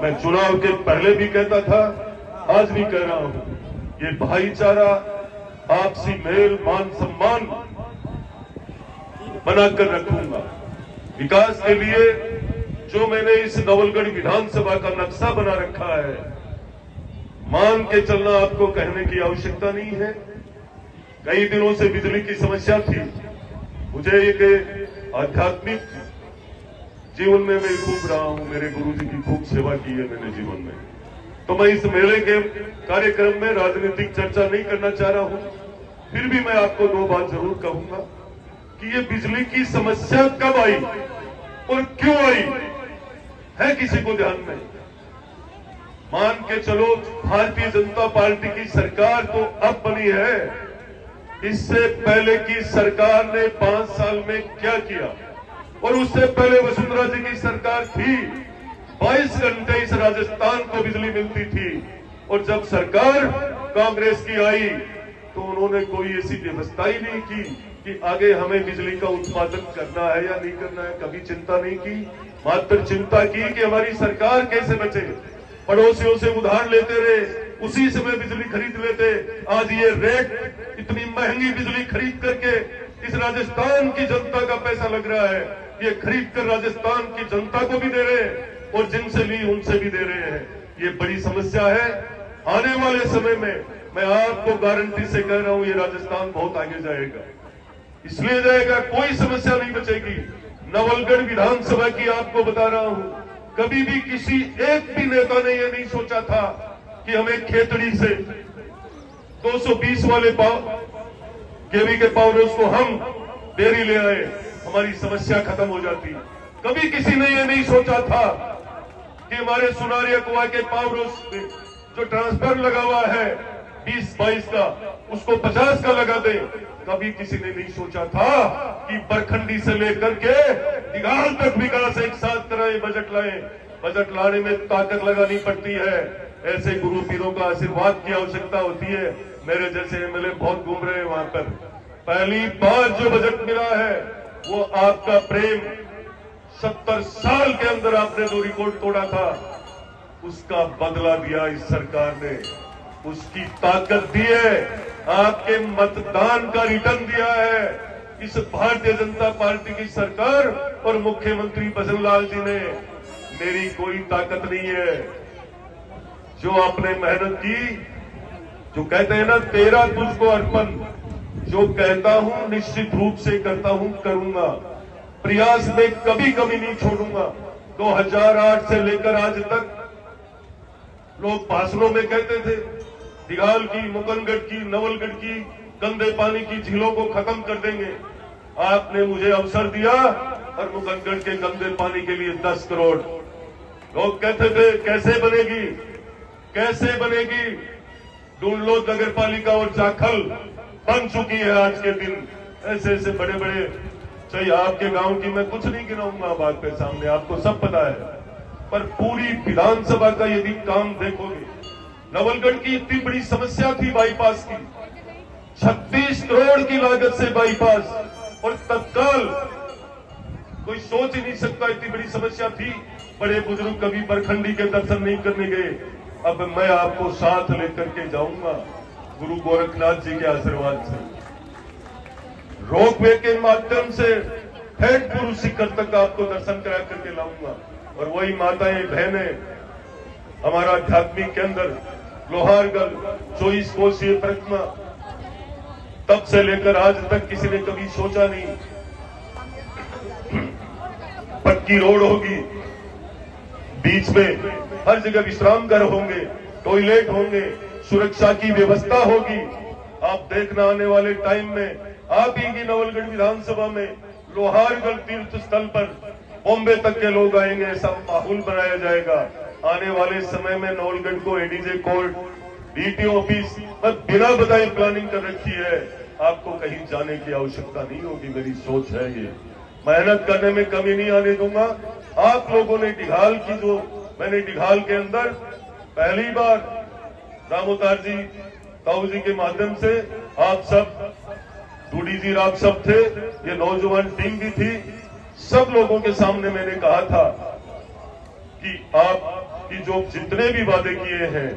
मैं चुनाव के पहले भी कहता था, आज भी कह रहा हूं, ये भाईचारा, आपसी मेल, मान सम्मान बनाकर रखूंगा। विकास के लिए जो मैंने इस नवलगढ़ विधानसभा का नक्शा बना रखा है, मान के चलना आपको कहने की आवश्यकता नहीं है। कई दिनों से बिजली की समस्या थी। मुझे एक आध्यात्मिक जीवन में मैं खूब रहा हूं, मेरे गुरुजी की खूब सेवा की है मैंने जीवन में। तो मैं इस मेले के कार्यक्रम में राजनीतिक चर्चा नहीं करना चाह रहा हूं, फिर भी मैं आपको दो बात जरूर कहूंगा कि ये बिजली की समस्या कब आई और क्यों आई है किसी को ध्यान में? मान के चलो, भारतीय जनता पार्टी की सरकार तो अब बनी है, इससे पहले की सरकार ने 5 साल में क्या किया? और उससे पहले वसुंधरा जी की सरकार थी, 22 घंटे इस राजस्थान को बिजली मिलती थी। और जब सरकार कांग्रेस की आई तो उन्होंने कोई ऐसी व्यवस्था ही नहीं की कि आगे हमें बिजली का उत्पादन करना है या नहीं करना है। कभी चिंता नहीं की, मात्र चिंता की कि हमारी सरकार कैसे बचे। पड़ोसियों से उधार लेते रहे, उसी समय बिजली खरीद लेते। आज ये रेट, इतनी महंगी बिजली खरीद करके इस राजस्थान की जनता का पैसा लग रहा है, ये खरीद कर राजस्थान की जनता को भी दे रहे हैं और जिनसे ली उनसे भी दे रहे हैं। ये बड़ी समस्या है। आने वाले समय में मैं आपको गारंटी से कह रहा हूं, ये राजस्थान बहुत आगे जाएगा। इसलिए जाएगा, कोई समस्या नहीं बचेगी। नवलगढ़ विधानसभा की आपको बता रहा हूं, कभी भी किसी एक भी नेता ने यह नहीं सोचा था कि हमें खेतड़ी से 220 वाले केवी के पावर हाउस को हम डेयरी ले आए, हमारी समस्या खत्म हो जाती। कभी किसी ने यह नहीं सोचा था कि हमारे सुनारिया कुआ के पावर हाउस में जो ट्रांसफर लगा हुआ है 20-22 का, उसको 50 का लगा दे। कभी किसी ने नहीं सोचा था कि बरखंडी से लेकर के दिघाल तक विकास एक साथ कराए, बजट लाए। बजट लाने में ताकत लगानी पड़ती है, ऐसे गुरु पीरों का आशीर्वाद की आवश्यकता होती है। मेरे जैसे एमएलए बहुत घूम रहे हैं वहां पर। पहली बार जो बजट मिला है वो आपका प्रेम, 70 साल के अंदर आपने जो रिकॉर्ड तोड़ा था उसका बदला दिया इस सरकार ने, उसकी ताकत दी है, आपके मतदान का रिटर्न दिया है इस भारतीय जनता पार्टी की सरकार और मुख्यमंत्री भजनलाल जी ने। मेरी कोई ताकत नहीं है, जो आपने मेहनत की, जो कहते हैं ना, तेरा तुझको अर्पण, जो कहता हूं निश्चित रूप से करता हूं, करूंगा। प्रयास में कभी कमी नहीं छोड़ूंगा। 2008 से लेकर आज तक लोग भाषणों में कहते थे दिघाल की, मुकनगढ़ की, नवलगढ़ की गंदे पानी की झीलों को खत्म कर देंगे। आपने मुझे अवसर दिया और मुकनगढ़ के गंदे पानी के लिए 10 करोड़। लोग कहते थे कैसे बनेगी, कैसे बनेगी। ढूंढ लो, नगर पालिका और जाखल बन चुकी है आज के दिन। ऐसे ऐसे बड़े बड़े, चाहे आपके गांव की मैं कुछ नहीं गिनाऊंगा बात पे सामने, आपको सब पता है। पर पूरी विधानसभा का यदि काम देखोगे, नवलगढ़ की इतनी बड़ी समस्या थी बाईपास की, 36 करोड़ की लागत से बाईपास, और तत्काल कोई सोच ही नहीं सकता, इतनी बड़ी समस्या थी। बड़े बुजुर्ग कभी बरखंडी के दर्शन नहीं करने गए। अब मैं आपको साथ लेकर के जाऊंगा गुरु गोरखनाथ जी के आशीर्वाद से। रोपवे के माध्यम से फैटपुर शिखर तक आपको दर्शन करा करके लाऊंगा। और वही माताएं बहनें, हमारा आध्यात्मिक केंद्र लोहारगढ़ 24 कोसीय परिक्रमा, तब से लेकर आज तक किसी ने कभी सोचा नहीं। पक्की रोड होगी, बीच में हर जगह विश्राम घर होंगे, टॉयलेट होंगे, सुरक्षा की व्यवस्था होगी। आप देखना आने वाले टाइम में आप ही की नवलगढ़ विधानसभा में लोहारगढ़ तीर्थ स्थल पर बॉम्बे तक के लोग आएंगे, ऐसा माहौल बनाया जाएगा। आने वाले समय में नवलगढ़ को एडीजे कोर्ट, डीटीओ ऑफिस पर बिना बताए प्लानिंग कर रखी है। आपको कहीं जाने की आवश्यकता नहीं होगी, मेरी सोच है ये। मेहनत करने में कमी नहीं आने दूंगा। आप लोगों ने डिघाल की, जो मैंने डिघाल के अंदर पहली बार रामोतार जी, ताऊ जी के माध्यम से, आप सब, डूडी जी, आप सब थे, ये नौजवान टीम भी थी, सब लोगों के सामने मैंने कहा था कि आप कि जो जितने भी वादे किए हैं